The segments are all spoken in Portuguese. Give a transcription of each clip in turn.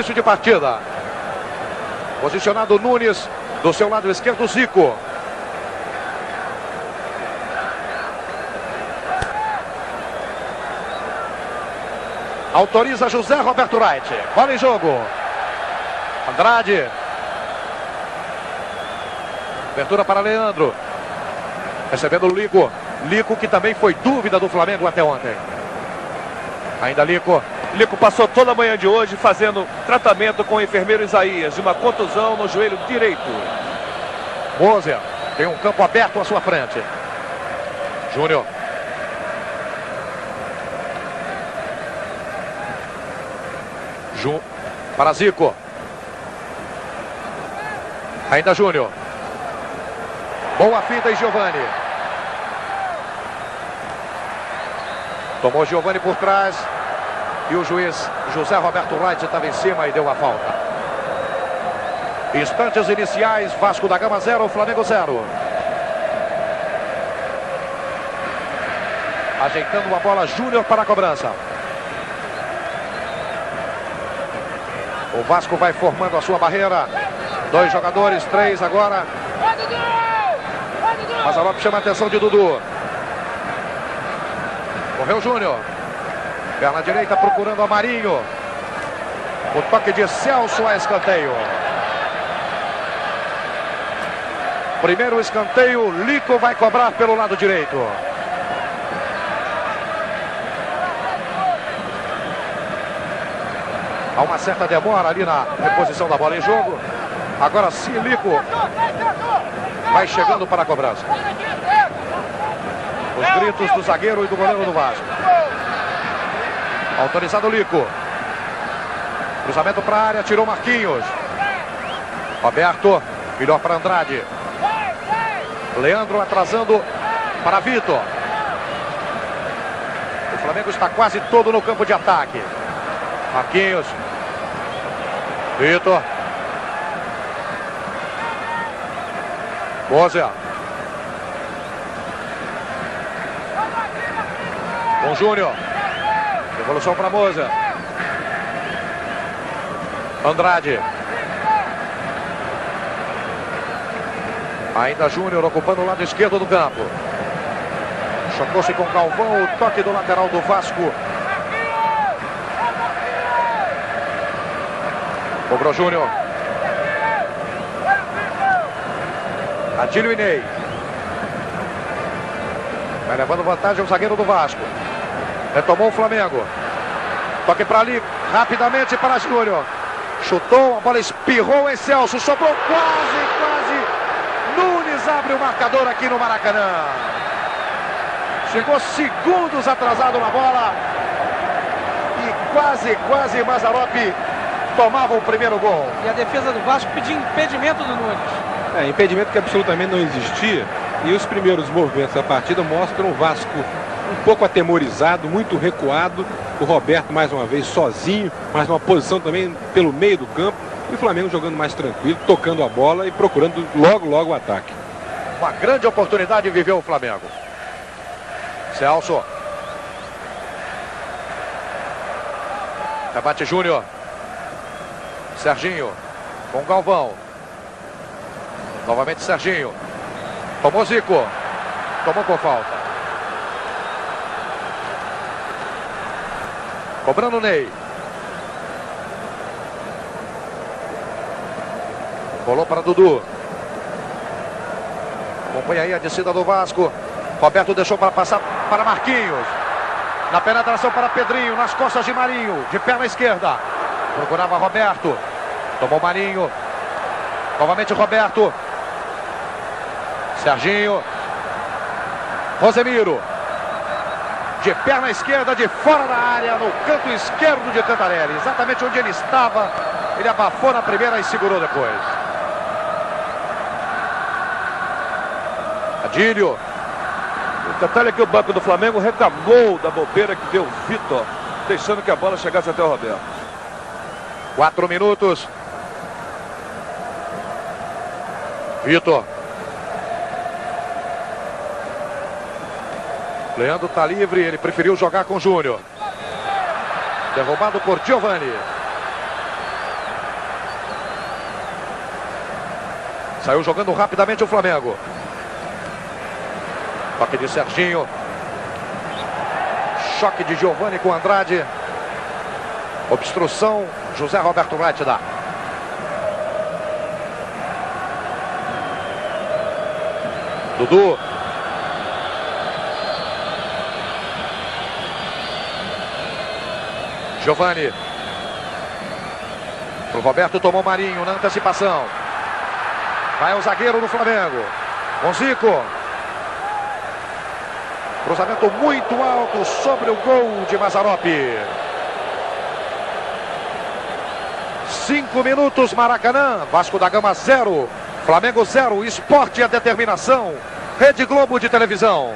início de partida. Posicionado Nunes, do seu lado esquerdo Zico. Autoriza José Roberto Wright. Bola em jogo. Andrade. Abertura para Leandro. Recebendo o Lico. Lico que também foi dúvida do Flamengo até ontem. Ainda Lico. Lico passou toda a manhã de hoje fazendo tratamento com o enfermeiro Isaías de uma contusão no joelho direito. Moser tem um campo aberto à sua frente. Júnior. Para Zico. Ainda Júnior. Boa finta em Giovani. Tomou Giovani por trás. E o juiz José Roberto Wright estava em cima e deu a falta. Instantes iniciais, Vasco da Gama 0, Flamengo 0. Ajeitando a bola, Júnior para a cobrança. O Vasco vai formando a sua barreira. 2 jogadores, 3 agora. Mazzaropi chama a atenção de Dudu. Correu Júnior. Perna direita procurando a Marinho. O toque de Celso a escanteio. Primeiro escanteio, Lico vai cobrar pelo lado direito. Há uma certa demora ali na reposição da bola em jogo. Agora sim, Lico vai chegando para a cobrança. Os gritos do zagueiro e do goleiro do Vasco. Autorizado o Lico. Cruzamento para a área, tirou Marquinhos. Roberto, melhor para Andrade. Leandro atrasando para Vitor. O Flamengo está quase todo no campo de ataque. Marquinhos. Vitor. Moser. Com Júnior. Devolução para Moser. Andrade. Ainda Júnior ocupando o lado esquerdo do campo. Chocou-se com Galvão. O toque do lateral do Vasco. Cobrou Júnior. Adílio e Ney. Vai levando vantagem o zagueiro do Vasco. Retomou o Flamengo. Toque para ali. Rapidamente para Júnior. Chutou, a bola espirrou em Celso. Sobrou quase. Nunes abre o marcador aqui no Maracanã. Chegou segundos atrasado na bola. E quase Mazzaropi tomava o primeiro gol. E a defesa do Vasco pediu impedimento do Nunes. Impedimento que absolutamente não existia. E os primeiros movimentos da partida mostram o Vasco um pouco atemorizado, muito recuado. O Roberto mais uma vez sozinho, mas numa posição também pelo meio do campo. E o Flamengo jogando mais tranquilo, tocando a bola e procurando logo o ataque. Uma grande oportunidade viveu o Flamengo. Celso. Debate Júnior. Serginho. Com Galvão. Novamente Serginho. Tomou Zico. Tomou por falta. Cobrando Ney. Rolou para Dudu. Acompanha aí a descida do Vasco. Roberto deixou para passar para Marquinhos. Na penetração para Pedrinho. Nas costas de Marinho. De perna esquerda. Procurava Roberto. Tomou Marinho. Novamente Roberto. Serginho. Rosemiro. De perna esquerda, de fora da área, no canto esquerdo de Cantarelli. Exatamente onde ele estava. Ele abafou na primeira e segurou depois. Adílio. O detalhe é que o banco do Flamengo reclamou da bobeira que deu o Vitor, deixando que a bola chegasse até o Roberto. 4 minutos. Vitor. Leandro está livre, ele preferiu jogar com Júnior. Derrubado por Giovani. Saiu jogando rapidamente o Flamengo. Toque de Serginho. Choque de Giovani com Andrade. Obstrução, José Roberto Wright dá. Dudu. Giovani. O Roberto tomou Marinho na antecipação. Vai o zagueiro do Flamengo. Com Zico. Cruzamento muito alto sobre o gol de Mazzaropi. 5 minutos, Maracanã. Vasco da Gama 0. Flamengo 0. Esporte e a determinação. Rede Globo de televisão.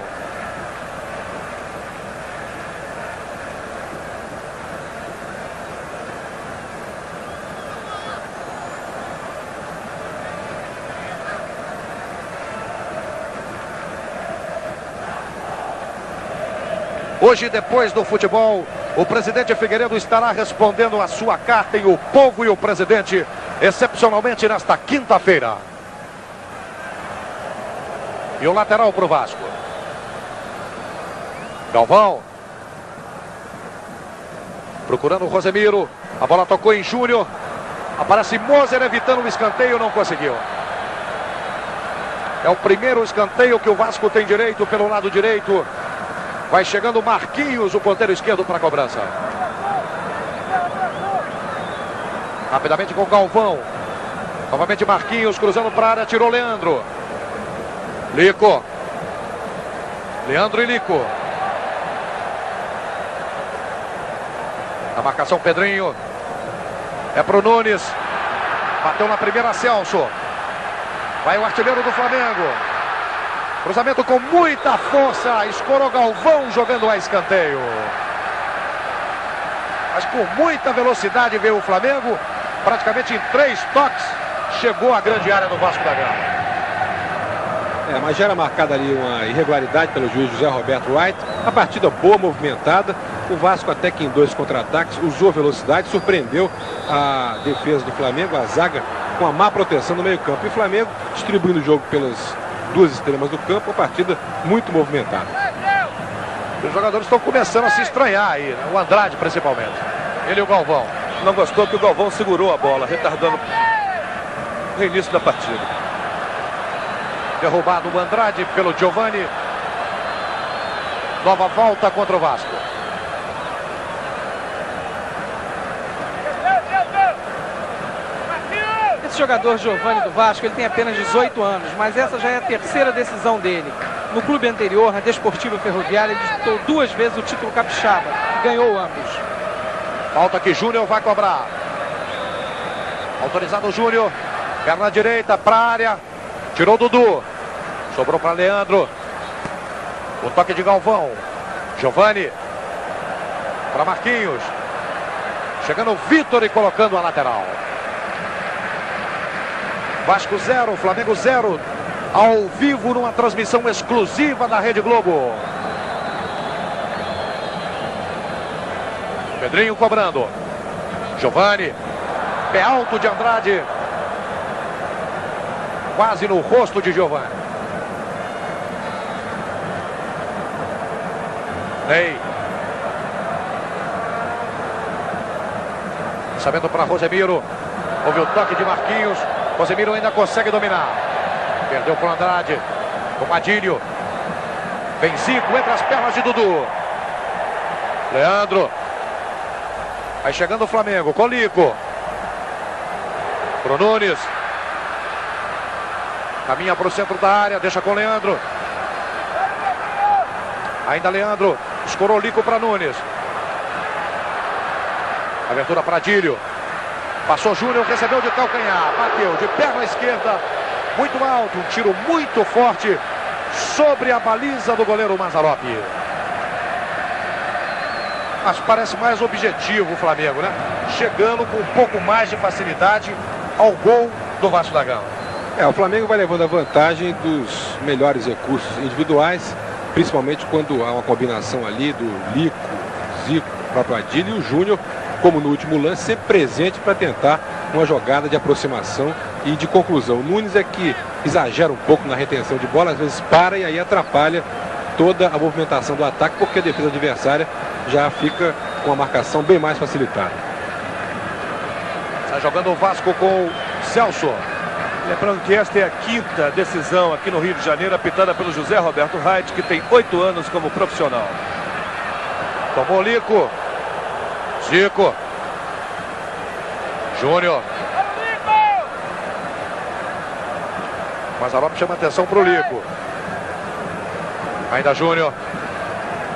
Hoje, depois do futebol, o presidente Figueiredo estará respondendo a sua carta em O Povo e o Presidente, excepcionalmente nesta quinta-feira. E o lateral para o Vasco. Galvão. Procurando o Rosemiro. A bola tocou em Júnior. Aparece Moser evitando o escanteio, não conseguiu. É o primeiro escanteio que o Vasco tem direito pelo lado direito. Vai chegando Marquinhos, o ponteiro esquerdo para a cobrança. Rapidamente com Galvão. Novamente Marquinhos cruzando para a área, tirou Leandro. Lico. Leandro e Lico. Na marcação Pedrinho. É pro Nunes. Bateu na primeira Celso. Vai o artilheiro do Flamengo. Cruzamento com muita força. Escorou Galvão jogando a escanteio. Mas com muita velocidade veio o Flamengo. Praticamente em 3 toques chegou à grande área do Vasco da Gama. Mas já era marcada ali uma irregularidade pelo juiz José Roberto Wright. A partida boa, movimentada. O Vasco até que em 2 contra-ataques usou velocidade, surpreendeu a defesa do Flamengo, a zaga com a má proteção no meio-campo. E o Flamengo distribuindo o jogo pelas 2 extremas do campo, a partida muito movimentada. Os jogadores estão começando a se estranhar aí, né? O Andrade principalmente. Ele e o Galvão. Não gostou que o Galvão segurou a bola, retardando o reinício da partida. Derrubado o Andrade pelo Giovani. Nova volta contra o Vasco. Esse jogador Giovani do Vasco, ele tem apenas 18 anos, mas essa já é a 3ª decisão dele. No clube anterior, na Desportiva Ferroviária, ele disputou 2 vezes o título capixaba e ganhou ambos. Falta que Júnior vai cobrar. Autorizado o Júnior. Perna direita para a área. Tirou Dudu. Sobrou para Leandro. O toque de Galvão. Giovani. Para Marquinhos. Chegando o Vitor e colocando a lateral. Vasco 0, Flamengo 0. Ao vivo numa transmissão exclusiva da Rede Globo. Pedrinho cobrando. Giovani. Pé alto de Andrade. Quase no rosto de Giovani. Ney. Lançamento para Rosemiro. Houve o toque de Marquinhos. Rosemiro ainda consegue dominar. Perdeu para o Andrade. O Madilho. Vem Zico entre as pernas de Dudu. Leandro. Vai chegando o Flamengo. Com Lico. Pro Nunes. Caminha para o centro da área. Deixa com Leandro. Ainda Leandro. Escorou Lico para Nunes. Abertura para Adílio. Passou Júnior, recebeu de calcanhar. Bateu de perna esquerda. Muito alto. Um tiro muito forte sobre a baliza do goleiro Mazzaropi. Mas parece mais objetivo o Flamengo, né? Chegando com um pouco mais de facilidade ao gol do Vasco da Gama. O Flamengo vai levando a vantagem dos melhores recursos individuais, principalmente quando há uma combinação ali do Lico, Zico, o próprio Adílio e o Júnior, como no último lance, sempre presente para tentar uma jogada de aproximação e de conclusão. O Nunes é que exagera um pouco na retenção de bola, às vezes para e aí atrapalha toda a movimentação do ataque, porque a defesa adversária já fica com a marcação bem mais facilitada. Está jogando o Vasco com o Celso. Lembrando que esta é a quinta decisão aqui no Rio de Janeiro, apitada pelo José Roberto Reit, que tem 8 anos como profissional. Tomou Lico. Zico. Júnior. Mazzaropi chama atenção para o Lico. Ainda Júnior.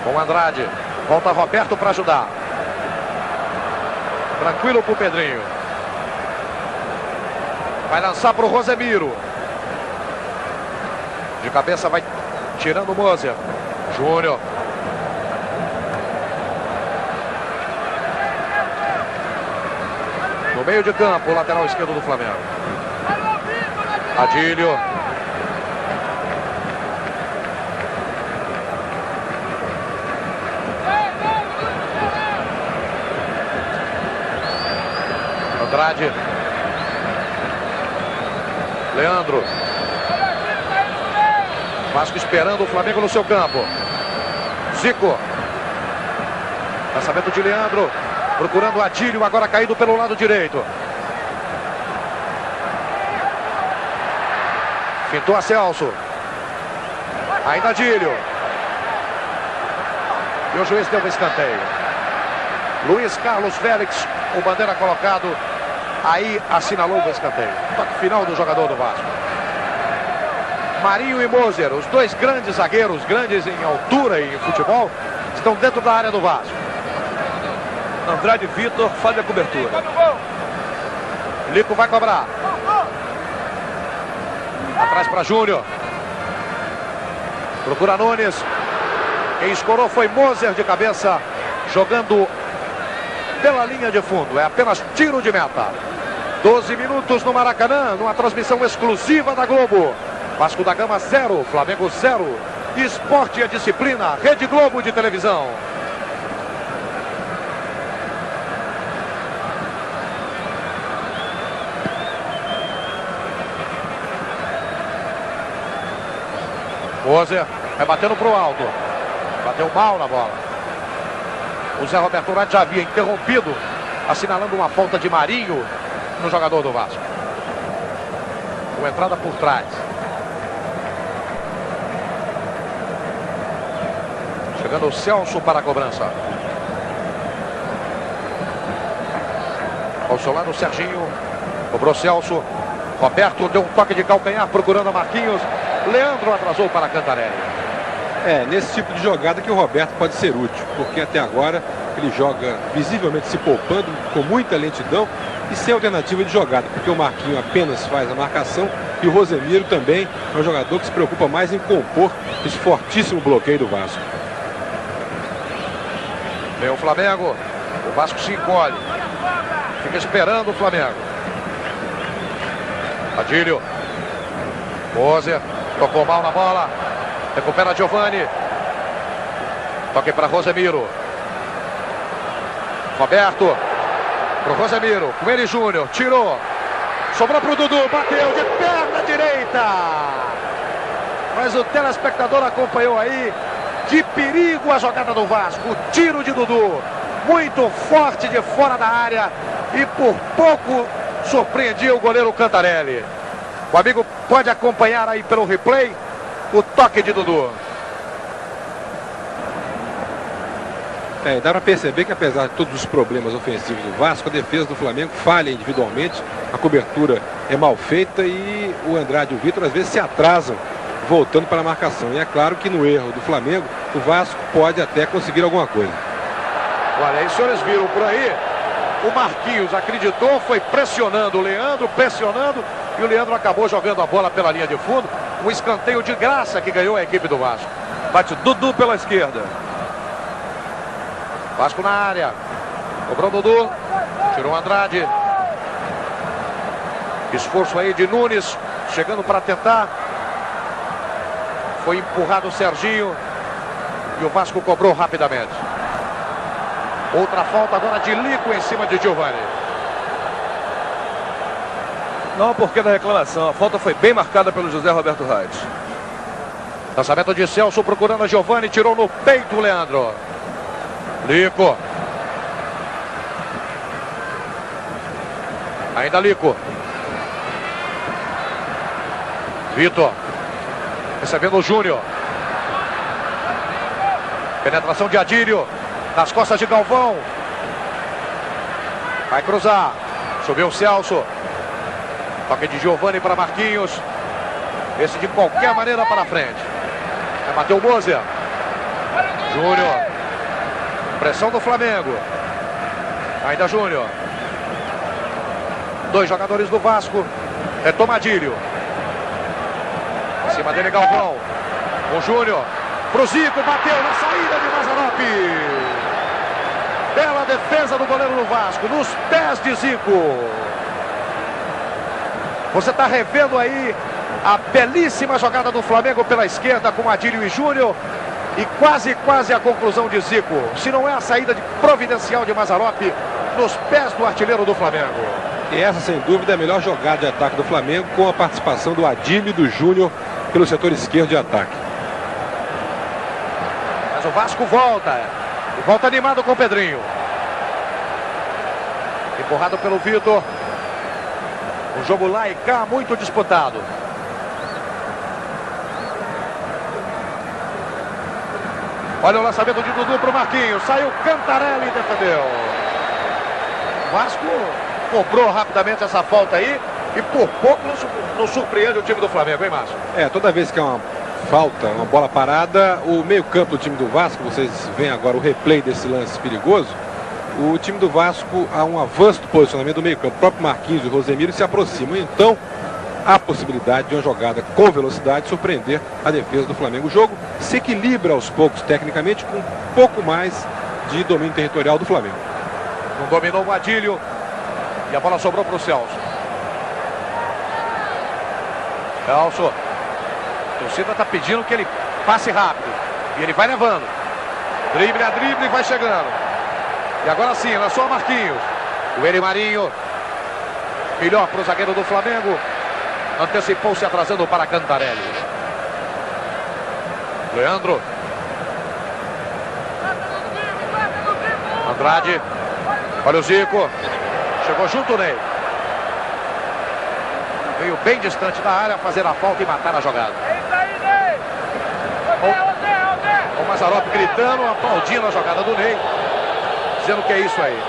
Com Andrade. Volta Roberto para ajudar. Tranquilo para o Pedrinho. Vai lançar para o Rosemiro. De cabeça vai tirando o Moser. Júnior. No meio de campo, o lateral esquerdo do Flamengo. Adílio. Andrade. Leandro. Vasco esperando o Flamengo no seu campo. Zico. Lançamento de Leandro. Procurando o Adílio, agora caído pelo lado direito. Fintou a Celso. Ainda Adílio. E o juiz deu um escanteio. Luiz Carlos Félix, o bandeira colocado. Aí assinalou o escanteio. Toque final do jogador do Vasco. Marinho e Moser, os dois grandes zagueiros, grandes em altura e em futebol, estão dentro da área do Vasco. Andrade e Vitor fazem a cobertura. Lico vai cobrar. Atrás para Júnior. Procura Nunes. Quem escorou foi Moser de cabeça, jogando pela linha de fundo. É apenas tiro de meta. 12 minutos no Maracanã, numa transmissão exclusiva da Globo. Vasco da Gama 0, Flamengo 0. Esporte e disciplina, Rede Globo de televisão. Moser vai batendo para o alto. Bateu mal na bola. O Zé Roberto Reit já havia interrompido, assinalando uma falta de Marinho no jogador do Vasco. Com entrada por trás. Chegando o Celso para a cobrança. Ao seu lado o Serginho. Cobrou Celso. Roberto deu um toque de calcanhar procurando a Marquinhos. Leandro atrasou para Cantarelli. É, nesse tipo de jogada que o Roberto pode ser útil, porque até agora ele joga visivelmente se poupando, com muita lentidão e sem alternativa de jogada, porque o Marquinhos apenas faz a marcação e o Rosemiro também é um jogador que se preocupa mais em compor esse fortíssimo bloqueio do Vasco. Vem o Flamengo, o Vasco se encolhe, fica esperando o Flamengo. Adílio. Moser. Tocou mal na bola. Recupera Giovani. Toque para Rosemiro. Roberto. Para o Rosemiro. Com ele Júnior. Tirou. Sobrou para o Dudu. Bateu de perna direita. Mas o telespectador acompanhou aí. De perigo a jogada do Vasco. O tiro de Dudu. Muito forte de fora da área. E por pouco surpreendia o goleiro Cantarelli. O amigo pode acompanhar aí pelo replay o toque de Dudu. Dá para perceber que apesar de todos os problemas ofensivos do Vasco, a defesa do Flamengo falha individualmente, a cobertura é mal feita e o Andrade e o Vitor às vezes se atrasam voltando para a marcação. E é claro que no erro do Flamengo, o Vasco pode até conseguir alguma coisa. Olha aí, os senhores viram por aí, o Marquinhos acreditou, foi pressionando o Leandro, pressionando, e o Leandro acabou jogando a bola pela linha de fundo. Um escanteio de graça que ganhou a equipe do Vasco. Bate Dudu pela esquerda. Vasco na área. Cobrou Dudu. Tirou Andrade. Esforço aí de Nunes. Chegando para tentar. Foi empurrado o Serginho. E o Vasco cobrou rapidamente. Outra falta agora de Lico em cima de Giovani. Não há porquê da reclamação. A falta foi bem marcada pelo José Roberto Reis. Lançamento de Celso procurando a Giovani. Tirou no peito o Leandro. Lico. Ainda Lico. Vitor. Recebendo o Júnior. Penetração de Adílio. Nas costas de Galvão. Vai cruzar. Subiu o Celso. Toque de Giovani para Marquinhos. Esse de qualquer maneira para frente. Vai bater o Moser. Júnior. Pressão do Flamengo. Ainda Júnior. Dois jogadores do Vasco. Retoma Adílio. Em cima dele Galvão. O Júnior. Pro Zico. Bateu na saída de Mazzaropi. Bela defesa do goleiro do Vasco. Nos pés de Zico. Você está revendo aí a belíssima jogada do Flamengo pela esquerda com Adílio e Júnior. E quase a conclusão de Zico. Se não é a saída providencial de Mazzaropi nos pés do artilheiro do Flamengo. E essa, sem dúvida, é a melhor jogada de ataque do Flamengo, com a participação do Adílio e do Júnior pelo setor esquerdo de ataque. Mas o Vasco volta. E volta animado com o Pedrinho. Empurrado pelo Vitor. Um jogo lá e cá muito disputado. Olha o lançamento de Dudu para o Marquinhos. Saiu Cantarelli e defendeu. O Vasco cobrou rapidamente essa falta aí. E por pouco não surpreende o time do Flamengo, hein, Márcio? Toda vez que é uma falta, uma bola parada, o meio-campo do time do Vasco, vocês veem agora o replay desse lance perigoso. O time do Vasco há um avanço do posicionamento do meio-campo. O próprio Marquinhos e o Rosemiro se aproximam. Então, há possibilidade de uma jogada com velocidade surpreender a defesa do Flamengo. O jogo se equilibra aos poucos tecnicamente, com um pouco mais de domínio territorial do Flamengo. Não dominou o Adílio. E a bola sobrou para o Celso. Celso. A torcida está pedindo que ele passe rápido. E ele vai levando. Drible a drible e vai chegando. E agora sim, lançou a Marquinhos. O Eri Marinho. Melhor para o zagueiro do Flamengo. Antecipou-se atrasando para Cantarelli. Leandro. Andrade. Olha o Zico. Chegou junto o Ney. Veio bem distante da área fazer a falta e matar a jogada. O Mazzaropi gritando, aplaudindo a jogada do Ney. Dizendo que é isso aí.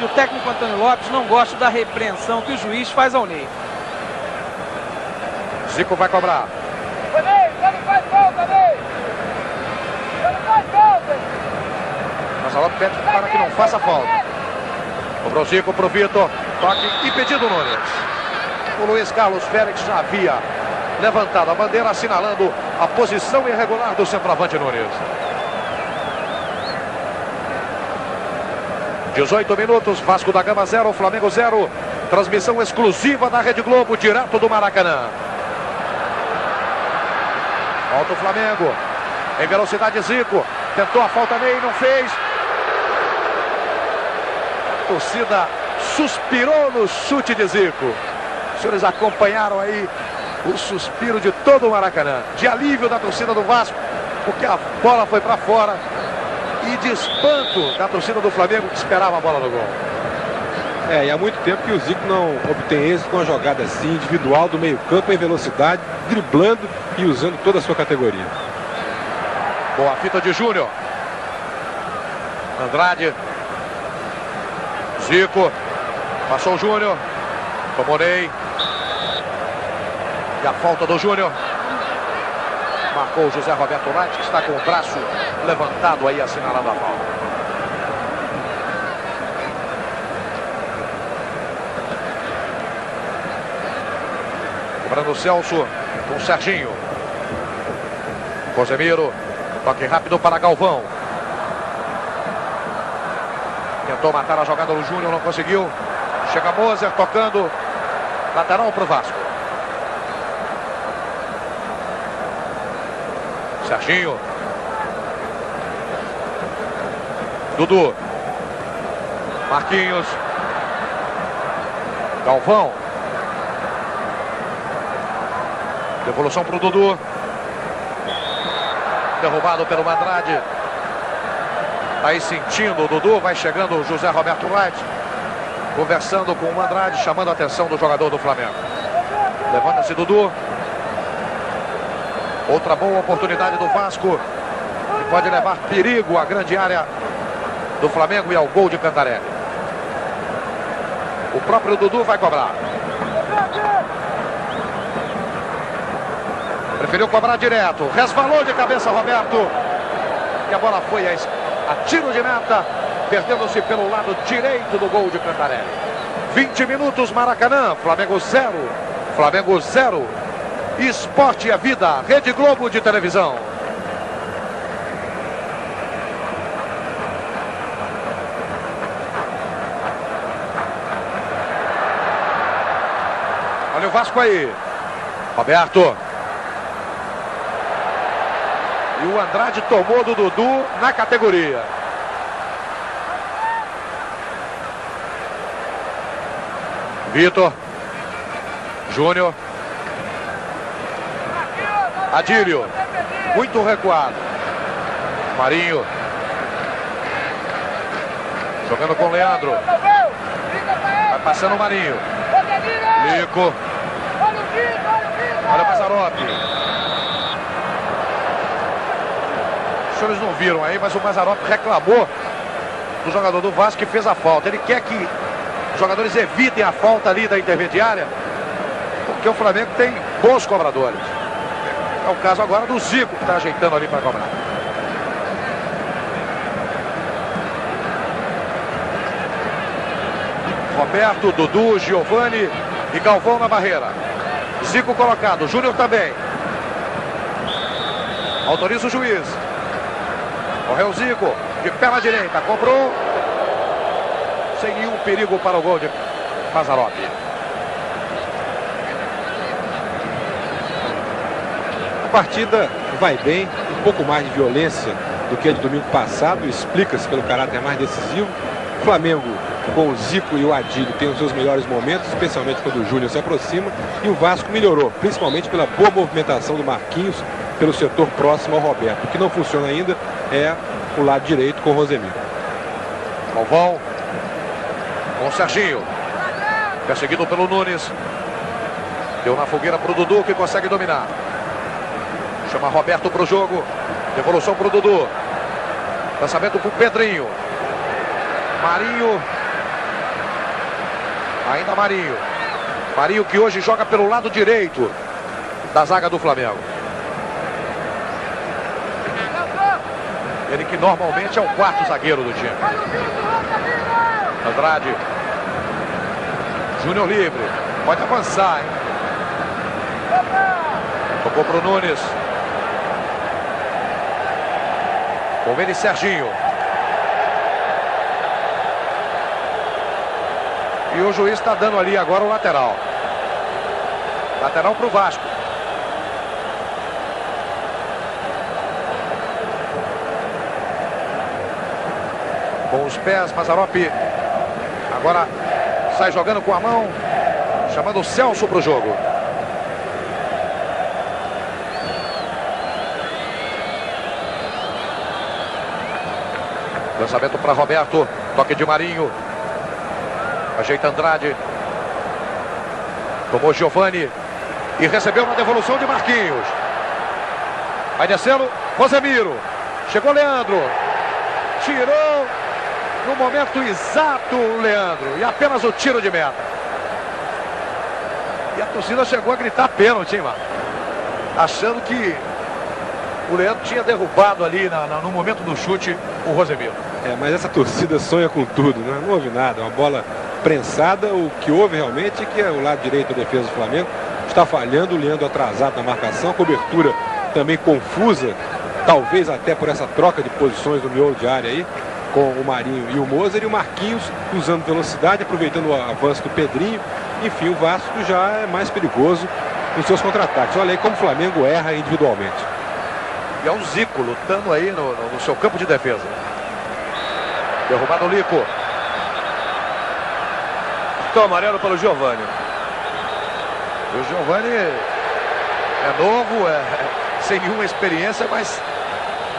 E o técnico Antônio Lopes não gosta da repreensão que o juiz faz ao Ney. Zico vai cobrar. Mazzaropi pede para que não faça falta. Cobrou Zico para o Vitor. Toque impedido Nunes. O Luiz Carlos Félix já havia levantado a bandeira, assinalando a posição irregular do centroavante Nunes. 18 minutos, Vasco da Gama 0, Flamengo 0. Transmissão exclusiva da Rede Globo, direto do Maracanã. Volta o Flamengo. Em velocidade Zico. Tentou a falta Ney, não fez. A torcida suspirou no chute de Zico. Os senhores acompanharam aí o suspiro de todo o Maracanã. De alívio da torcida do Vasco, porque a bola foi para fora. E de espanto da torcida do Flamengo, que esperava a bola no gol. E há muito tempo que o Zico não obtém êxito com uma jogada assim, individual do meio campo em velocidade, driblando e usando toda a sua categoria. Boa fita de Júnior. Andrade. Zico. Passou o Júnior. Tomou Ney. E a falta do Júnior. Marcou o José Roberto Reis, que está com o braço levantado aí, assinalando a falta. Cobrando o Celso com o Serginho. Rosemiro. Toque rápido para Galvão. Tentou matar a jogada do Júnior, não conseguiu. Chega Moser tocando. Lateral para o Vasco. Serginho. Dudu. Marquinhos. Galvão. Devolução para o Dudu. Derrubado pelo Andrade. Aí sentindo o Dudu, vai chegando o José Roberto Wright. Conversando com o Andrade, chamando a atenção do jogador do Flamengo. Levanta-se Dudu. Outra boa oportunidade do Vasco, que pode levar perigo à grande área do Flamengo e ao gol de Cantarelli. O próprio Dudu vai cobrar. Preferiu cobrar direto. Resvalou de cabeça Roberto. E a bola foi a tiro de meta, perdendo-se pelo lado direito do gol de Cantarelli. 20 minutos, Maracanã. Flamengo 0. Flamengo 0. Esporte é vida. Rede Globo de televisão. Olha o Vasco aí. Roberto. E o Andrade tomou do Dudu na categoria. Vitor. Júnior. Adílio. Muito recuado. Marinho. Jogando com o Leandro. Vai passando o Marinho. Lico. Olha o Mazzaropi. Os senhores não viram aí, mas o Mazzaropi reclamou do jogador do Vasco que fez a falta. Ele quer que os jogadores evitem a falta ali da intermediária, porque o Flamengo tem bons cobradores. É o caso agora do Zico, que está ajeitando ali para cobrar. Roberto, Dudu, Giovani e Galvão na barreira. Zico colocado, Júnior também. Autoriza o juiz. Correu Zico, de perna direita, cobrou. Sem nenhum perigo para o gol de Mazzaropi. A partida vai bem, um pouco mais de violência do que a de domingo passado, explica-se pelo caráter mais decisivo. O Flamengo, com o Zico e o Adílio, tem os seus melhores momentos, especialmente quando o Júnior se aproxima, e o Vasco melhorou, principalmente pela boa movimentação do Marquinhos pelo setor próximo ao Roberto. O que não funciona ainda é o lado direito com o Rosemiro. Galvão com o Serginho, perseguido pelo Nunes. Deu na fogueira para o Dudu, que consegue dominar. Chama Roberto para o jogo. Devolução para o Dudu. Lançamento para o Pedrinho. Marinho. Ainda Marinho. Marinho que hoje joga pelo lado direito da zaga do Flamengo. Ele que normalmente é o quarto zagueiro do time. Andrade. Júnior livre. Pode avançar, hein? Tocou para o Nunes. Com ele Serginho. E o juiz está dando ali agora o lateral. Lateral para o Vasco. Com os pés, Mazzaropi agora sai jogando com a mão, chamando o Celso para o jogo. Lançamento para Roberto, toque de Marinho. Ajeita Andrade. Tomou Giovani e recebeu na devolução de Marquinhos. Vai descendo Rosemiro. Chegou Leandro. Tirou no momento exato o Leandro. E apenas o tiro de meta. E a torcida chegou a gritar pênalti, hein, mano? Achando que o Leandro tinha derrubado ali no momento do chute o Rosemiro. Mas essa torcida sonha com tudo, né? Não houve nada, uma bola prensada. O que houve realmente é que o lado direito da defesa do Flamengo está falhando, o Leandro atrasado na marcação, a cobertura também confusa, talvez até por essa troca de posições do miolo de área aí, com o Marinho e o Moser, e o Marquinhos usando velocidade, aproveitando o avanço do Pedrinho. Enfim, o Vasco já é mais perigoso nos seus contra-ataques. Olha aí como o Flamengo erra individualmente. E é o Zico lutando aí no seu campo de defesa. Derrubado o Lico. Cartão amarelo para o Giovani. E o Giovani É novo, sem nenhuma experiência, mas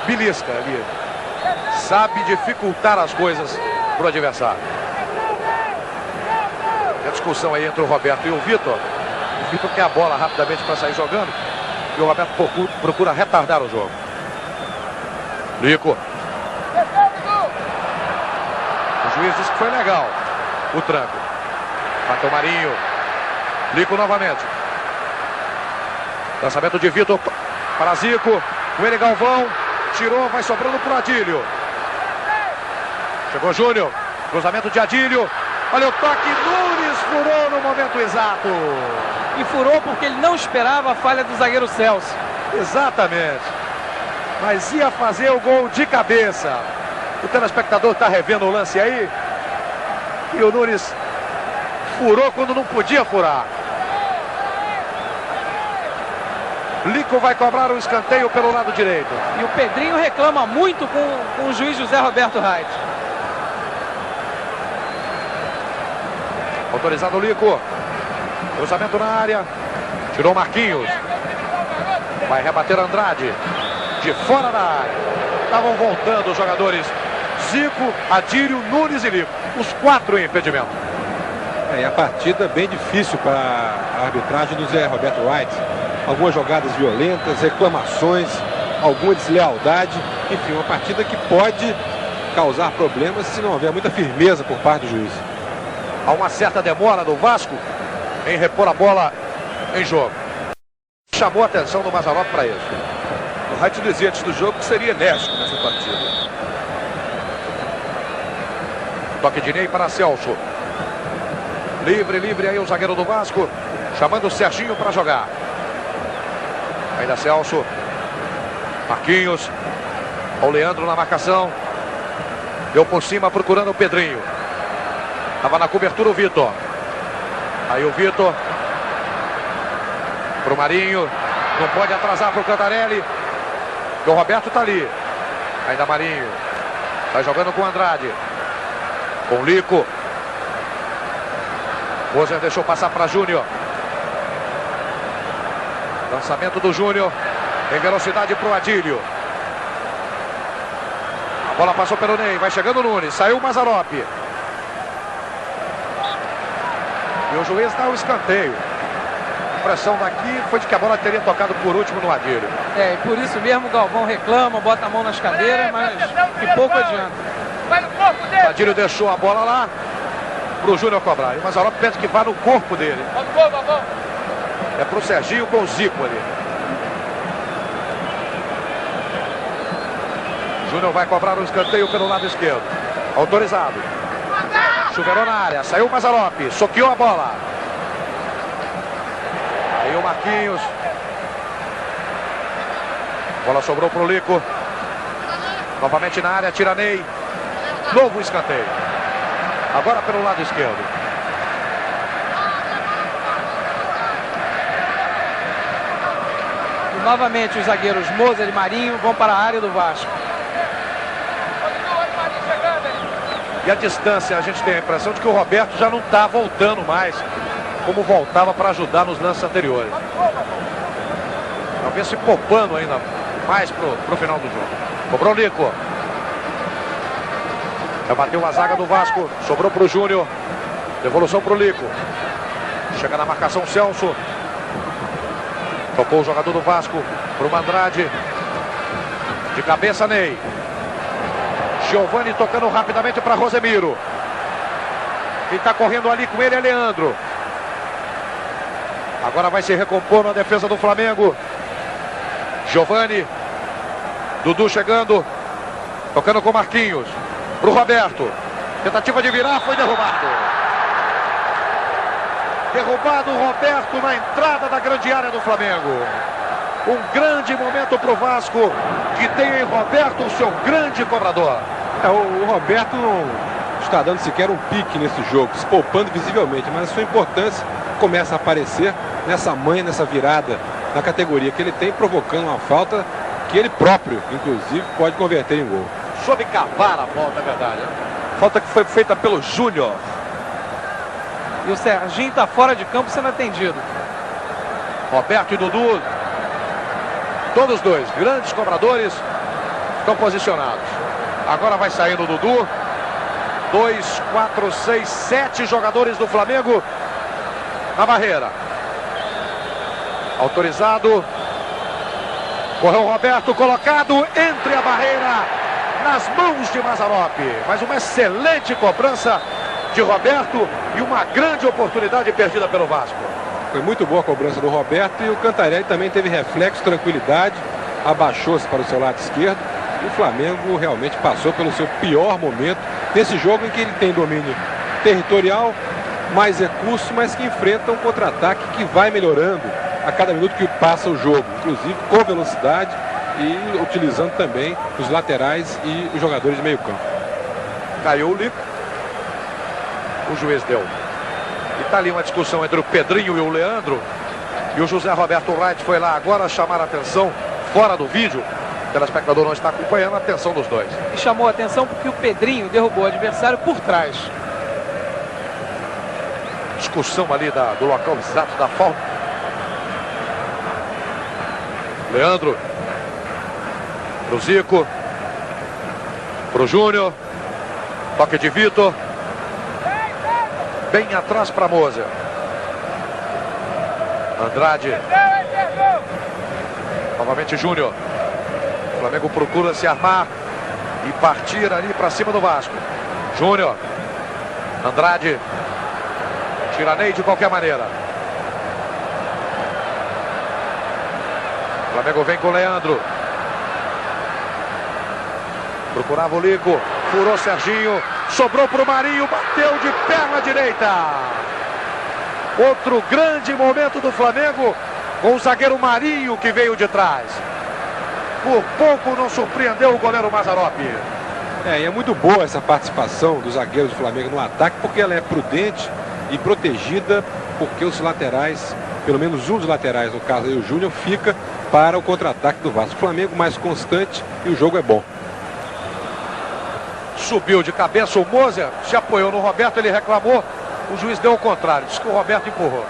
belisca ali. Sabe dificultar as coisas para o adversário. Tem a discussão aí entre o Roberto e o Vitor. O Vitor quer a bola rapidamente para sair jogando. E o Roberto procura retardar o jogo. Lico. O juiz disse que foi legal o tranco. Bateu Marinho. Lico novamente. Lançamento de Vitor para Zico. Com ele Galvão. Tirou, vai sobrando para o Adílio. Chegou Júnior. Cruzamento de Adílio. Olha o toque. Nunes furou no momento exato. E furou porque ele não esperava a falha do zagueiro Celso. Exatamente. Mas ia fazer o gol de cabeça. O telespectador está revendo o lance aí. E o Nunes furou quando não podia furar. Lico vai cobrar o escanteio pelo lado direito. E o Pedrinho reclama muito com o juiz José Roberto Reit. Autorizado o Lico. Cruzamento na área. Tirou Marquinhos. Vai rebater Andrade. De fora da área. Estavam voltando os jogadores Zico, Adílio, Nunes e Lico. Os 4 em impedimento. E a partida bem difícil para a arbitragem do Zé Roberto Reit. Algumas jogadas violentas, reclamações, alguma deslealdade. Enfim, uma partida que pode causar problemas se não houver muita firmeza por parte do juiz. Há uma certa demora do Vasco em repor a bola em jogo. Chamou a atenção do Mazzaropi para isso. O Reit dizia antes do jogo que seria enérgico nessa partida. Toque de Ney para Celso. Livre aí o zagueiro do Vasco. Chamando o Serginho para jogar. Ainda Celso. Marquinhos. O Leandro na marcação. Deu por cima procurando o Pedrinho. Estava na cobertura o Vitor. Aí o Vitor. Pro Marinho. Não pode atrasar pro Cantarelli. E o Roberto tá ali. Ainda Marinho. Vai jogando com o Andrade. Com o Lico. Roser deixou passar para Júnior. Lançamento do Júnior. Em velocidade pro Adílio. A bola passou pelo Ney. Vai chegando o Nunes. Saiu o Mazzaropi. E o juiz dá o escanteio. A impressão daqui foi de que a bola teria tocado por último no Adílio. E por isso mesmo o Galvão reclama, bota a mão nas cadeiras, mas que pouco adianta. O Adílio deixou a bola lá pro Júnior cobrar. E o Mazzaropi pede que vá no corpo dele. É pro Serginho com o Zico ali. Júnior vai cobrar o escanteio pelo lado esquerdo. Autorizado. Chuveirou na área. Saiu o Mazzaropi. Soqueou a bola. Aí o Marquinhos. Bola sobrou pro Lico. Novamente na área. Tira Ney. Novo escanteio. Agora pelo lado esquerdo. E novamente os zagueiros Moser e Marinho vão para a área do Vasco. E a distância, a gente tem a impressão de que o Roberto já não está voltando mais como voltava para ajudar nos lances anteriores. Talvez se poupando ainda mais pro final do jogo. Cobrou o Lico. Já bateu a zaga do Vasco. Sobrou pro Júnior. Devolução pro Lico. Chega na marcação Celso. Tocou o jogador do Vasco pro Andrade. De cabeça Ney. Giovani tocando rapidamente para Rosemiro. Quem está correndo ali com ele é Leandro. Agora vai se recompor na defesa do Flamengo. Giovani. Dudu chegando. Tocando com Marquinhos. Para o Roberto. Tentativa de virar, foi derrubado. Derrubado o Roberto na entrada da grande área do Flamengo. Um grande momento para o Vasco, que tem em Roberto o seu grande cobrador. O Roberto não está dando sequer um pique nesse jogo, se poupando visivelmente, mas a sua importância começa a aparecer nessa manha, nessa virada na categoria que ele tem, provocando uma falta que ele próprio, inclusive, pode converter em gol. Soube cavar a falta, é verdade. Falta que foi feita pelo Júnior. E o Serginho está fora de campo sendo atendido. Roberto e Dudu Todos dois, grandes cobradores, estão posicionados. Agora vai saindo o Dudu. 2, 4, 6, 7 jogadores do Flamengo na barreira. Autorizado. Correu o Roberto, colocado entre a barreira, nas mãos de Mazzaropi. Mas uma excelente cobrança de Roberto e uma grande oportunidade perdida pelo Vasco. Foi muito boa a cobrança do Roberto e o Cantarelli também teve reflexo, tranquilidade, abaixou-se para o seu lado esquerdo e o Flamengo realmente passou pelo seu pior momento nesse jogo em que ele tem domínio territorial, mais recursos, mas que enfrenta um contra-ataque que vai melhorando a cada minuto que passa o jogo, inclusive com velocidade e utilizando também os laterais e os jogadores de meio campo. Caiu o Lico. O juiz deu. E está ali uma discussão entre o Pedrinho e o Leandro. E o José Roberto Wright foi lá agora chamar a atenção, fora do vídeo. O telespectador não está acompanhando a atenção dos dois. E chamou a atenção porque o Pedrinho derrubou o adversário por trás. Discussão ali do local exato da falta. Leandro. Pro Zico. Pro Júnior. Toque de Vitor. Bem atrás para Moser. Andrade. Novamente Júnior. O Flamengo procura se armar e partir ali para cima do Vasco. Júnior. Andrade. Tiranei de qualquer maneira. O Flamengo vem com o Leandro. Procurava o Lico. Furou Serginho. Sobrou para o Marinho, bateu de perna direita. Outro grande momento do Flamengo com o zagueiro Marinho que veio de trás. Por pouco não surpreendeu o goleiro Mazzaropi. E é muito boa essa participação dos zagueiros do Flamengo no ataque, porque ela é prudente e protegida, porque os laterais, pelo menos um dos laterais, no caso aí o Júnior, fica para o contra-ataque do Vasco. O Flamengo mais constante e o jogo é bom. Subiu de cabeça o Moser, se apoiou no Roberto, ele reclamou, o juiz deu o contrário, disse que o Roberto empurrou.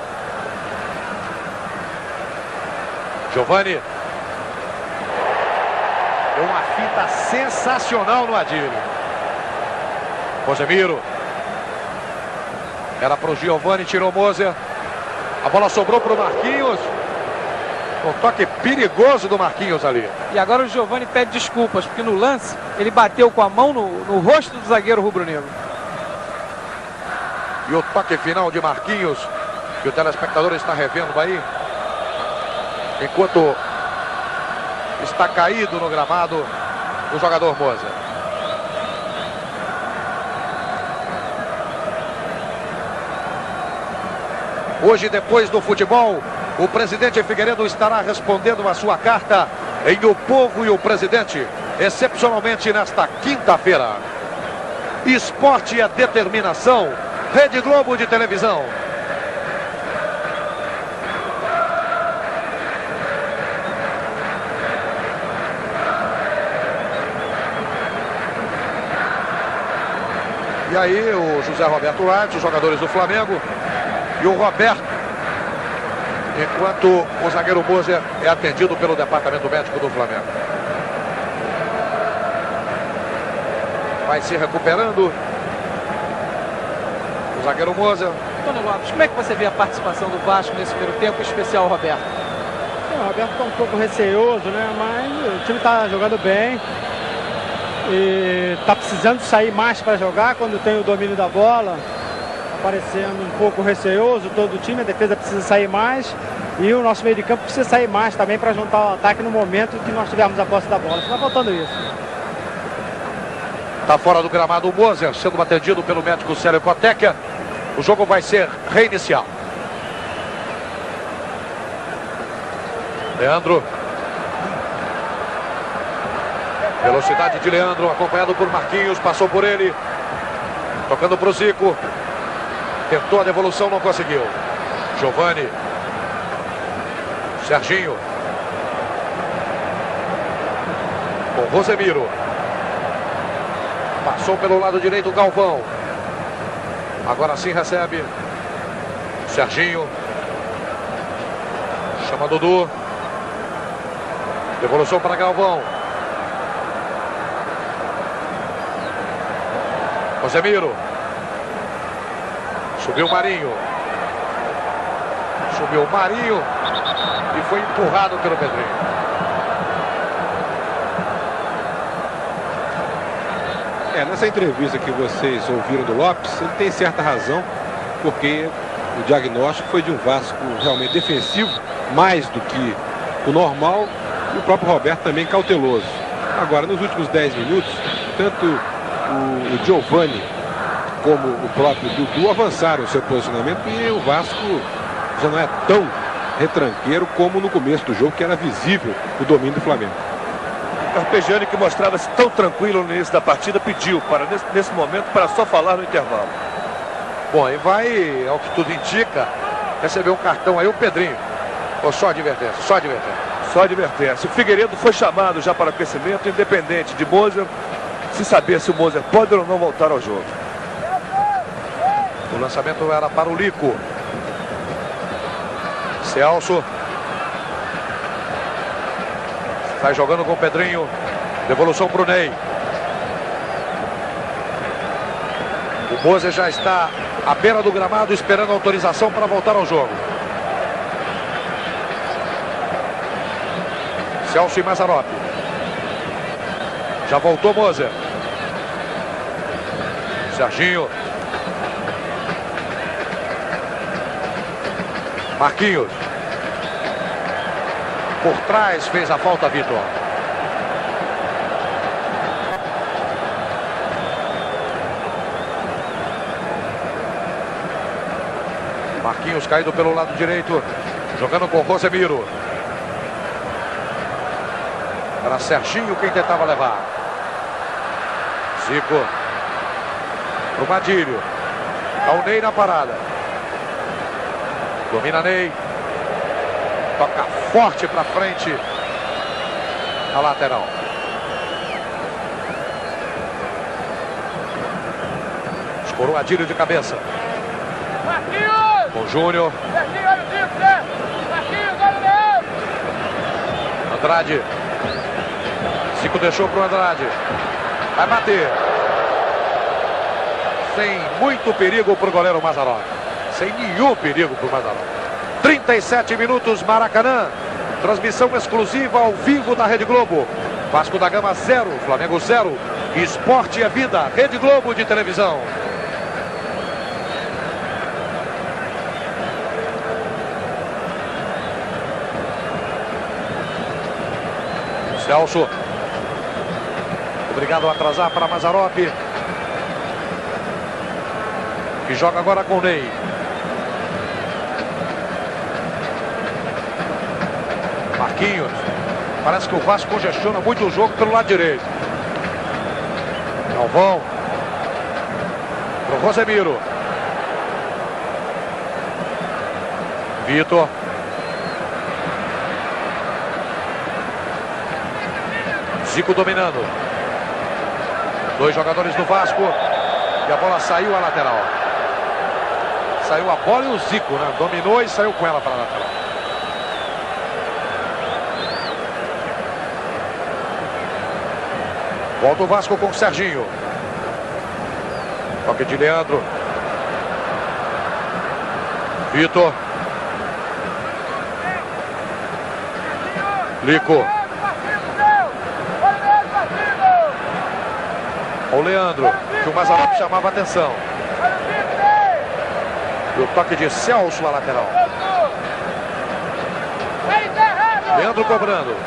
Giovani. Deu uma fita sensacional no Adílio. Rosemiro. Era para o Giovani, tirou o Moser. A bola sobrou para o Marquinhos. Um toque perigoso do Marquinhos ali. E agora o Giovani pede desculpas, porque no lance ele bateu com a mão no rosto do zagueiro rubro-negro. E o toque final de Marquinhos, que o telespectador está revendo aí, enquanto está caído no gramado o jogador Moser. Hoje, depois do futebol, o presidente Figueiredo estará respondendo a sua carta em O Povo e o Presidente, excepcionalmente nesta quinta-feira. Esporte é determinação. Rede Globo de televisão. E aí o José Roberto Wright, os jogadores do Flamengo e o Roberto, enquanto o zagueiro Moser é atendido pelo departamento médico do Flamengo. Vai se recuperando o zagueiro Moser. Tony Lopes, como é que você vê a participação do Vasco nesse primeiro tempo, em especial o Roberto? O Roberto está um pouco receoso, né? Mas o time está jogando bem. E está precisando sair mais para jogar quando tem o domínio da bola. Parecendo um pouco receoso todo o time, a defesa precisa sair mais e o nosso meio de campo precisa sair mais também para juntar o ataque no momento que nós tivermos a posse da bola. Está faltando isso. Está fora do gramado o Moser, sendo atendido pelo médico Célio Coteca. O jogo vai ser reinicial. Leandro. Velocidade de Leandro, acompanhado por Marquinhos, passou por ele. Tocando para o Zico. Tentou a devolução, não conseguiu. Giovani. Serginho. Com Rosemiro. Passou pelo lado direito o Galvão. Agora sim recebe. Serginho. Chama Dudu. Devolução para Galvão. Rosemiro. Subiu o Marinho. Subiu o Marinho. E foi empurrado pelo Pedrinho. Nessa entrevista que vocês ouviram do Lopes, ele tem certa razão, porque o diagnóstico foi de um Vasco realmente defensivo, mais do que o normal, e o próprio Roberto também cauteloso. Agora, nos últimos 10 minutos, tanto o Giovani como o próprio Dudu avançaram o seu posicionamento e o Vasco já não é tão retranqueiro como no começo do jogo, que era visível o domínio do Flamengo. Carpegiani, que mostrava-se tão tranquilo no início da partida, pediu para, nesse momento, para só falar no intervalo. Bom, e vai, ao que tudo indica, receber um cartão aí o Pedrinho. Ou só advertência? Só advertência. Só advertência. O Figueiredo foi chamado já para o aquecimento, independente de Moser, se saber se o Moser pode ou não voltar ao jogo. O lançamento era para o Lico. Celso. Sai jogando com o Pedrinho. Devolução para o Ney. O Moser já está à beira do gramado esperando a autorização para voltar ao jogo. Celso e Mazzaropi. Já voltou Moser. Serginho. Marquinhos. Por trás fez a falta Vitor. Marquinhos caído pelo lado direito. Jogando com Rosemiro. Era Serginho quem tentava levar. Zico. Pro Madílio. Tá o Ney na parada. Domina Ney. Toca forte para frente. A lateral. Escorou Adílio de cabeça. Com o Júnior. Andrade. Zico deixou para o Andrade. Vai bater. Sem muito perigo para o goleiro Mazzaropi. Sem nenhum perigo para o Mazzaropi. 37 minutos, Maracanã. Transmissão exclusiva ao vivo da Rede Globo. Vasco da Gama 0, Flamengo 0. Esporte é vida. Rede Globo de televisão. Celso. Obrigado a atrasar para Mazzaropi. Que joga agora com o Ney. Marquinhos. Parece que o Vasco congestiona muito o jogo pelo lado direito. Galvão. Pro Rosemiro. Vitor. Zico dominando. Dois jogadores do Vasco. E a bola saiu à lateral. Saiu a bola e o Zico, né? Dominou e saiu com ela para a lateral. Volta o Vasco com o Serginho. Toque de Leandro. Vitor. Lico. O Leandro, que o Mazzaropi chamava a atenção. E o toque de Celso à lateral. Leandro cobrando.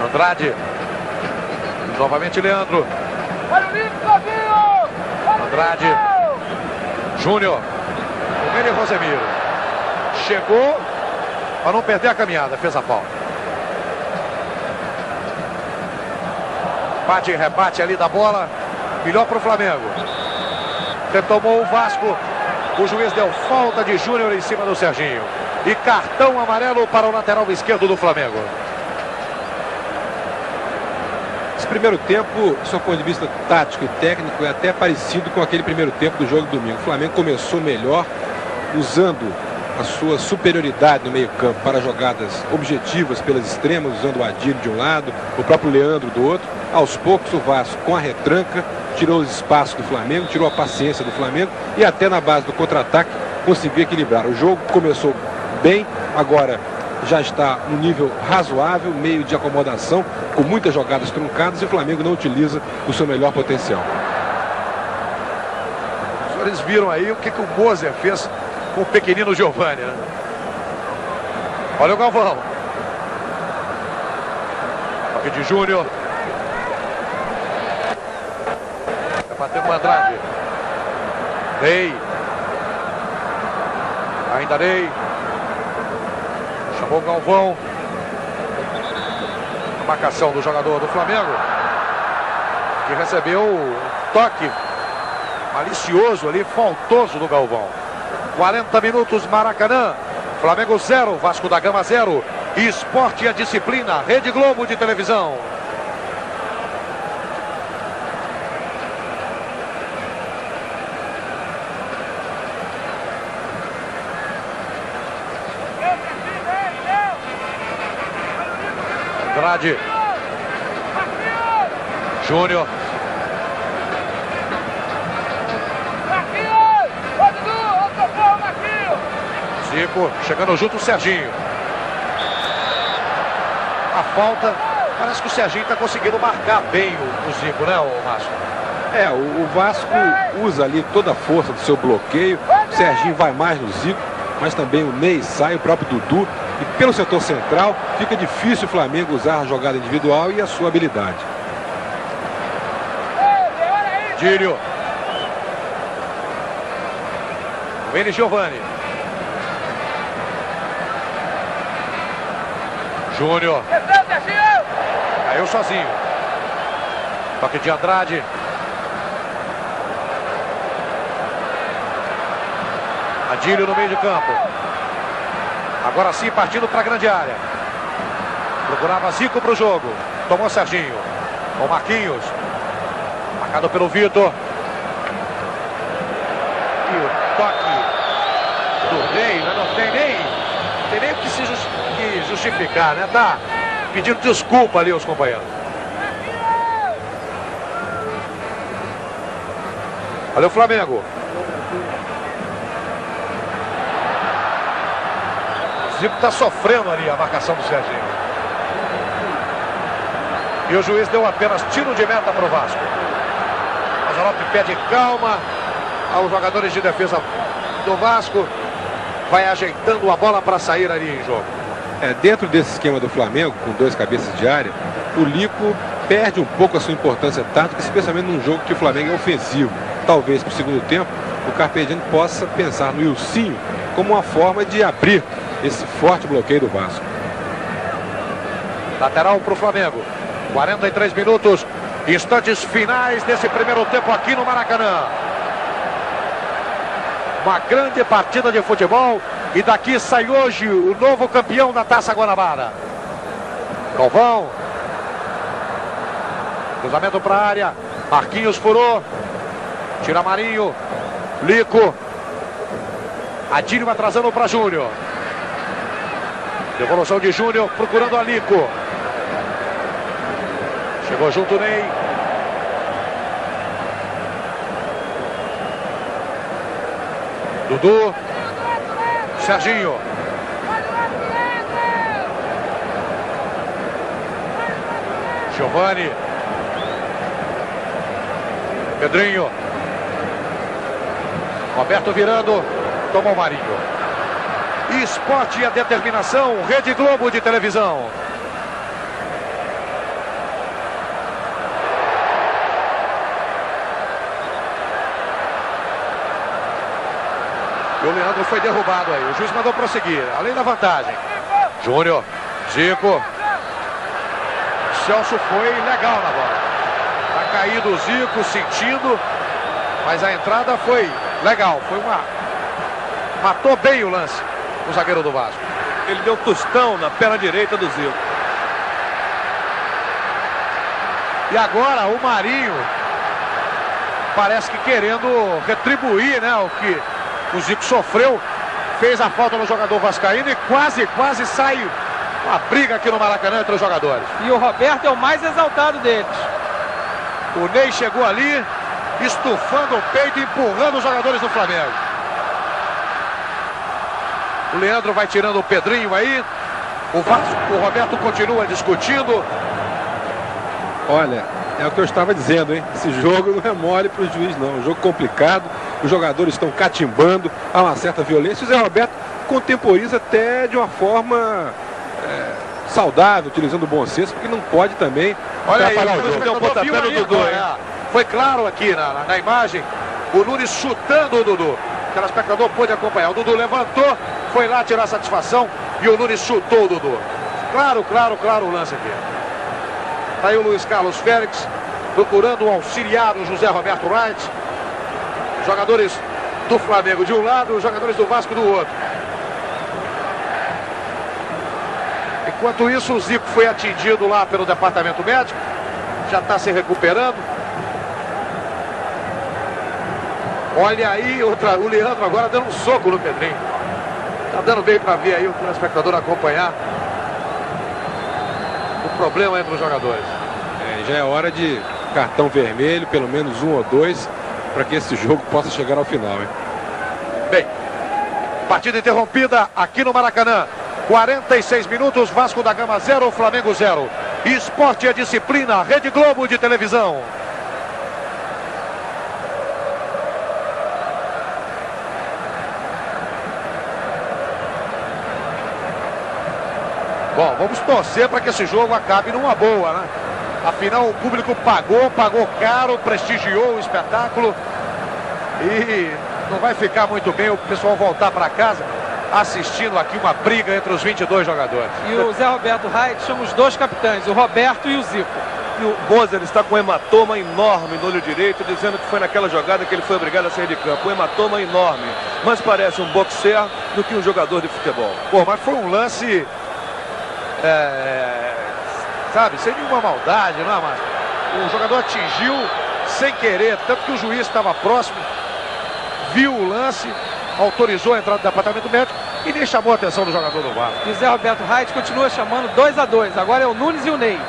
Andrade. Novamente Leandro. Andrade. Júnior. Com ele Rosemiro. Chegou para não perder a caminhada. Fez a falta. Bate e rebate ali da bola. Melhor para o Flamengo. Retomou o Vasco. O juiz deu falta de Júnior em cima do Serginho. E cartão amarelo para o lateral esquerdo do Flamengo. Esse primeiro tempo, do seu ponto de vista tático e técnico, é até parecido com aquele primeiro tempo do jogo de domingo. O Flamengo começou melhor, usando a sua superioridade no meio-campo para jogadas objetivas pelas extremas, usando o Adílio de um lado, o próprio Leandro do outro. Aos poucos o Vasco, com a retranca, tirou os espaços do Flamengo, tirou a paciência do Flamengo e até na base do contra-ataque conseguiu equilibrar. O jogo começou bem, agora já está no nível razoável, meio de acomodação, com muitas jogadas truncadas, e o Flamengo não utiliza o seu melhor potencial. Os senhores viram aí o que o Moser fez com o pequenino Giovani, né? Olha o Galvão. Toque de Júnior. Vai bater o Andrade. Ney. Ainda Ney. Chamou o Galvão. A marcação do jogador do Flamengo, que recebeu um toque malicioso ali, faltoso do Galvão. 40 minutos, Maracanã. Flamengo 0, Vasco da Gama 0. Esporte e a disciplina, Rede Globo de televisão. Andrade. Júnior. Zico, chegando junto o Serginho. A falta, parece que o Serginho está conseguindo marcar bem o Zico, né, o Márcio? O Vasco usa ali toda a força do seu bloqueio. O Serginho vai mais no Zico, mas também o Ney sai, o próprio Dudu. E pelo setor central fica difícil o Flamengo usar a jogada individual e a sua habilidade. Dílio. Vem Giovani. Júnior. Caiu sozinho. Toque de Andrade. Adílio no meio de campo. Agora sim, partindo para a grande área. Procurava Zico para o jogo. Tomou Serginho. Com Marquinhos. Marcado pelo Vitor. E o toque do Ney, não tem nem o que se justificar, né? Tá pedindo desculpa ali aos companheiros. Olha o Flamengo. O Zico está sofrendo ali a marcação do Serginho. E o juiz deu apenas tiro de meta para o Vasco. Mazzaropi pede calma aos jogadores de defesa do Vasco. Vai ajeitando a bola para sair ali em jogo. Dentro desse esquema do Flamengo, com 2 cabeças de área, o Lico perde um pouco a sua importância tática, especialmente num jogo que o Flamengo é ofensivo. Talvez para o segundo tempo o Carpegiani possa pensar no Ilcinho como uma forma de abrir esse forte bloqueio do Vasco. Lateral para o Flamengo. 43 minutos, instantes finais desse primeiro tempo aqui no Maracanã. Uma grande partida de futebol. E daqui sai hoje o novo campeão da Taça Guanabara. Galvão. Cruzamento para a área. Marquinhos furou. Tira Marinho. Lico. Adílio atrasando para Júnior. Devolução de Júnior procurando a Lico. Chegou junto o Ney. Dudu. Serginho. Giovani. Pedrinho. Roberto virando. Tomou o Marinho. Esporte e a determinação. Rede Globo de televisão. O Leandro foi derrubado aí. O juiz mandou prosseguir. Além da vantagem. Júnior. Zico. Celso foi legal na bola. Tá caído o Zico, sentindo. Mas a entrada foi legal. Foi matou bem o lance. O zagueiro do Vasco. Ele deu tostão na perna direita do Zico. E agora o Marinho parece que querendo retribuir, né, o que o Zico sofreu, fez a falta no jogador vascaíno e quase sai uma briga aqui no Maracanã entre os jogadores. E o Roberto é o mais exaltado deles. O Ney chegou ali, estufando o peito e empurrando os jogadores do Flamengo. O Leandro vai tirando o Pedrinho aí. O Roberto continua discutindo. Olha, é o que eu estava dizendo, hein? Esse jogo não é mole para o juiz, não. É um jogo complicado. Os jogadores estão catimbando. Há uma certa violência. O Zé Roberto contemporiza até de uma forma saudável, utilizando o bom senso, porque não pode também atrapalhar o jogo. Deu pontapé no Dudu, foi claro aqui na imagem. O Nunes chutando o Dudu. O telespectador pôde acompanhar. O Dudu levantou, foi lá tirar satisfação e o Nunes chutou o Dudu. Claro o lance aqui. Tá aí o Luiz Carlos Félix procurando o auxiliar do José Roberto Wright. Jogadores do Flamengo de um lado, os jogadores do Vasco do outro. Enquanto isso, o Zico foi atingido lá pelo departamento médico. Já está se recuperando. Olha aí, o Leandro agora dando um soco no Pedrinho. Tá dando bem para ver aí o telespectador acompanhar o problema entre os jogadores. Já é hora de cartão vermelho, pelo menos 1 ou 2, para que esse jogo possa chegar ao final, hein? Bem, partida interrompida aqui no Maracanã. 46 minutos, Vasco da Gama 0, Flamengo 0. Esporte é disciplina, Rede Globo de televisão. Bom, vamos torcer para que esse jogo acabe numa boa, né? Afinal, o público pagou caro, prestigiou o espetáculo. E não vai ficar muito bem o pessoal voltar para casa assistindo aqui uma briga entre os 22 jogadores. E o Zé Roberto Wright chama os dois capitães, o Roberto e o Zico. E o Moser está com um hematoma enorme no olho direito, dizendo que foi naquela jogada que ele foi obrigado a sair de campo. Um hematoma enorme. Mas parece um boxer do que um jogador de futebol. Pô, mas foi um lance... sabe, sem nenhuma maldade, não é, Márcio? O jogador atingiu sem querer, tanto que o juiz estava próximo, viu o lance, autorizou a entrada do departamento médico e nem chamou a atenção do jogador do Vasco. E o Zé Roberto Wright continua chamando 2-2. Agora é o Nunes e o Ney.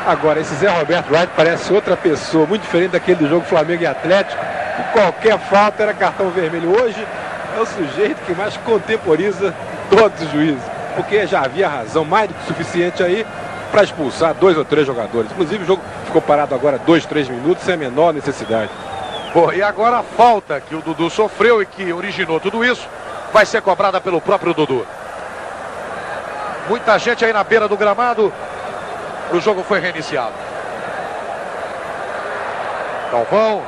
Agora, esse Zé Roberto Wright parece outra pessoa, muito diferente daquele do jogo Flamengo e Atlético. Qualquer falta era cartão vermelho. Hoje é o sujeito que mais contemporiza todos os juízes, porque já havia razão mais do que suficiente aí para expulsar 2 ou 3 jogadores. Inclusive o jogo ficou parado agora 2, 3 minutos sem a menor necessidade. Bom, e agora a falta que o Dudu sofreu e que originou tudo isso vai ser cobrada pelo próprio Dudu. Muita gente aí na beira do gramado. O jogo foi reiniciado. Galvão